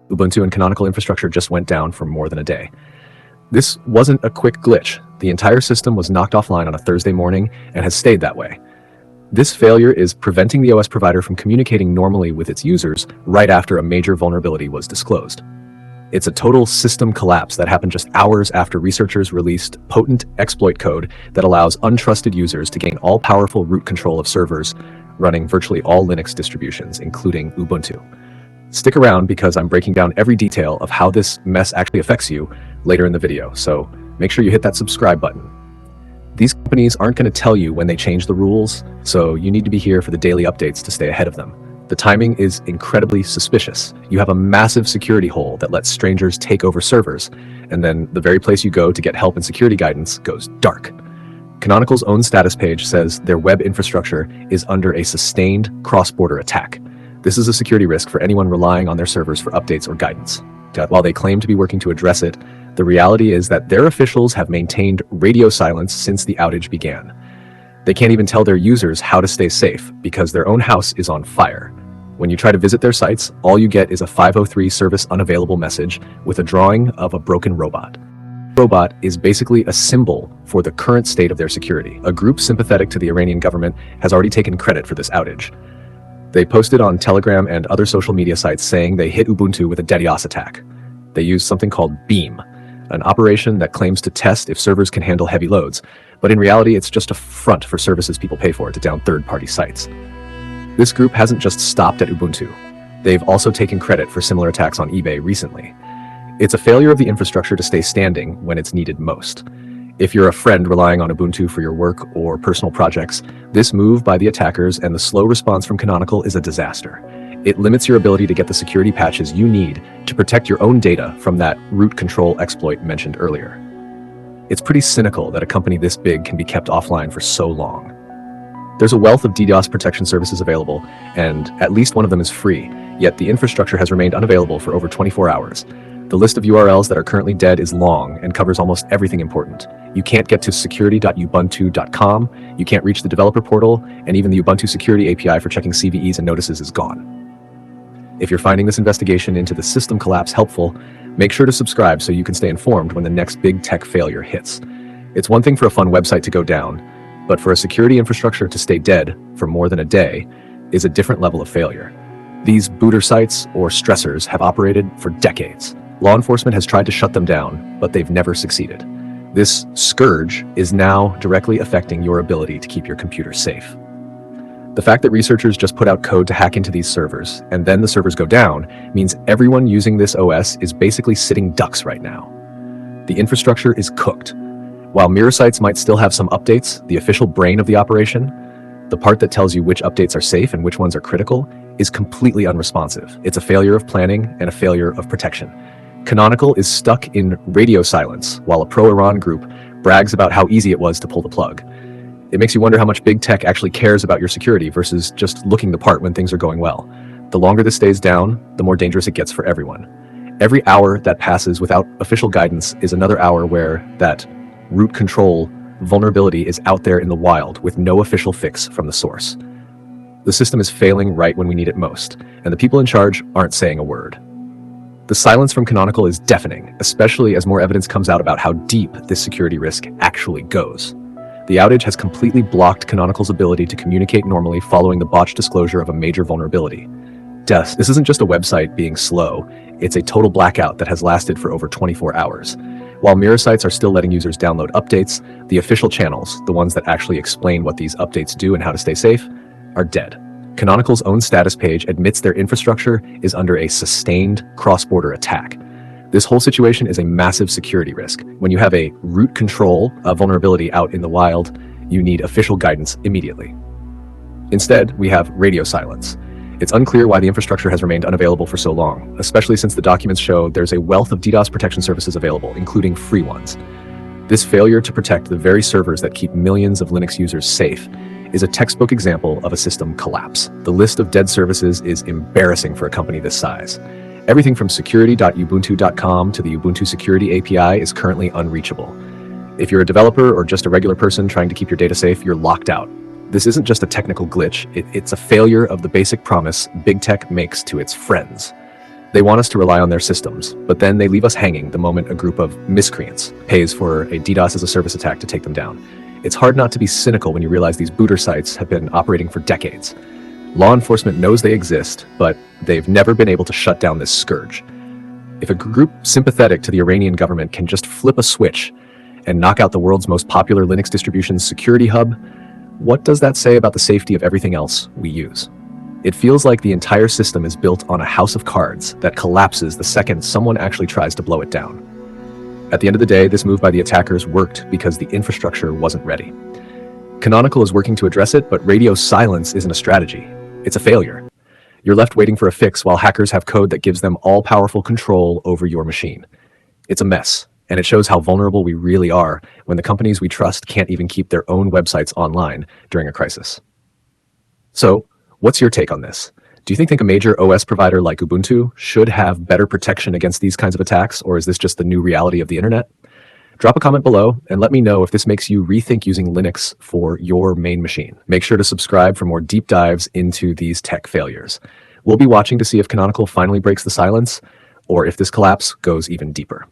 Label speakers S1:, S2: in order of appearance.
S1: Ubuntu and Canonical infrastructure just went down for more than a day. This wasn't a quick glitch. The entire system was knocked offline on a Thursday morning and has stayed that way. This failure is preventing the OS provider from communicating normally with its users right after a major vulnerability was disclosed. It's a total system collapse that happened just hours after researchers released potent exploit code that allows untrusted users to gain all-powerful root control of servers running virtually all Linux distributions, including Ubuntu. Stick around because I'm breaking down every detail of how this mess actually affects you later in the video, so make sure you hit that subscribe button. These companies aren't going to tell you when they change the rules, so you need to be here for the daily updates to stay ahead of them. The timing is incredibly suspicious. You have a massive security hole that lets strangers take over servers, and then the very place you go to get help and security guidance goes dark. Canonical's own status page says their web infrastructure is under a sustained cross-border attack. This is a security risk for anyone relying on their servers for updates or guidance. While they claim to be working to address it, the reality is that their officials have maintained radio silence since the outage began. They can't even tell their users how to stay safe because their own house is on fire. When you try to visit their sites, all you get is a 503 service unavailable message with a drawing of a broken robot. Robot is basically a symbol for the current state of their security. A group sympathetic to the Iranian government has already taken credit for this outage. They posted on Telegram and other social media sites saying they hit Ubuntu with a DDoS attack. They used something called Beam, an operation that claims to test if servers can handle heavy loads, but in reality it's just a front for services people pay for to down third-party sites. This group hasn't just stopped at Ubuntu. They've also taken credit for similar attacks on eBay recently. It's a failure of the infrastructure to stay standing when it's needed most. If you're a friend relying on Ubuntu for your work or personal projects, this move by the attackers and the slow response from Canonical is a disaster. It limits your ability to get the security patches you need to protect your own data from that root control exploit mentioned earlier. It's pretty cynical that a company this big can be kept offline for so long. There's a wealth of DDoS protection services available, and at least one of them is free, yet the infrastructure has remained unavailable for over 24 hours. The list of URLs that are currently dead is long and covers almost everything important. You can't get to security.ubuntu.com, you can't reach the developer portal, and even the Ubuntu security API for checking CVEs and notices is gone. If you're finding this investigation into the system collapse helpful, make sure to subscribe so you can stay informed when the next big tech failure hits. It's one thing for a fun website to go down, but for a security infrastructure to stay dead for more than a day is a different level of failure. These booter sites or stressors have operated for decades. Law enforcement has tried to shut them down, but they've never succeeded. This scourge is now directly affecting your ability to keep your computer safe. The fact that researchers just put out code to hack into these servers, and then the servers go down, means everyone using this OS is basically sitting ducks right now. The infrastructure is cooked. While mirror sites might still have some updates, the official brain of the operation, the part that tells you which updates are safe and which ones are critical, is completely unresponsive. It's a failure of planning and a failure of protection. Canonical is stuck in radio silence, while a pro-Iran group brags about how easy it was to pull the plug. It makes you wonder how much big tech actually cares about your security versus just looking the part when things are going well. The longer this stays down, the more dangerous it gets for everyone. Every hour that passes without official guidance is another hour where that root control vulnerability is out there in the wild with no official fix from the source. The system is failing right when we need it most, and the people in charge aren't saying a word. The silence from Canonical is deafening, especially as more evidence comes out about how deep this security risk actually goes. The outage has completely blocked Canonical's ability to communicate normally following the botched disclosure of a major vulnerability. This isn't just a website being slow, it's a total blackout that has lasted for over 24 hours. While mirror sites are still letting users download updates, the official channels, the ones that actually explain what these updates do and how to stay safe, are dead. Canonical's own status page admits their infrastructure is under a sustained cross-border attack. This whole situation is a massive security risk. When you have a root control vulnerability out in the wild, you need official guidance immediately. Instead, we have radio silence. It's unclear why the infrastructure has remained unavailable for so long, especially since the documents show there's a wealth of DDoS protection services available, including free ones. This failure to protect the very servers that keep millions of Linux users safe is a textbook example of a system collapse. The list of dead services is embarrassing for a company this size. Everything from security.ubuntu.com to the Ubuntu security API is currently unreachable. If you're a developer or just a regular person trying to keep your data safe, you're locked out. This isn't just a technical glitch, it's a failure of the basic promise big tech makes to its friends. They want us to rely on their systems, but then they leave us hanging the moment a group of miscreants pays for a DDoS as a service attack to take them down. It's hard not to be cynical when you realize these booter sites have been operating for decades. Law enforcement knows they exist, but they've never been able to shut down this scourge. If a group sympathetic to the Iranian government can just flip a switch and knock out the world's most popular Linux distribution's security hub, what does that say about the safety of everything else we use? It feels like the entire system is built on a house of cards that collapses the second someone actually tries to blow it down. At the end of the day, this move by the attackers worked because the infrastructure wasn't ready. Canonical is working to address it, but radio silence isn't a strategy. It's a failure. You're left waiting for a fix while hackers have code that gives them all-powerful control over your machine. It's a mess, and it shows how vulnerable we really are when the companies we trust can't even keep their own websites online during a crisis. So, what's your take on this? Do you think a major OS provider like Ubuntu should have better protection against these kinds of attacks, or is this just the new reality of the internet? Drop a comment below and let me know if this makes you rethink using Linux for your main machine. Make sure to subscribe for more deep dives into these tech failures. We'll be watching to see if Canonical finally breaks the silence, or if this collapse goes even deeper.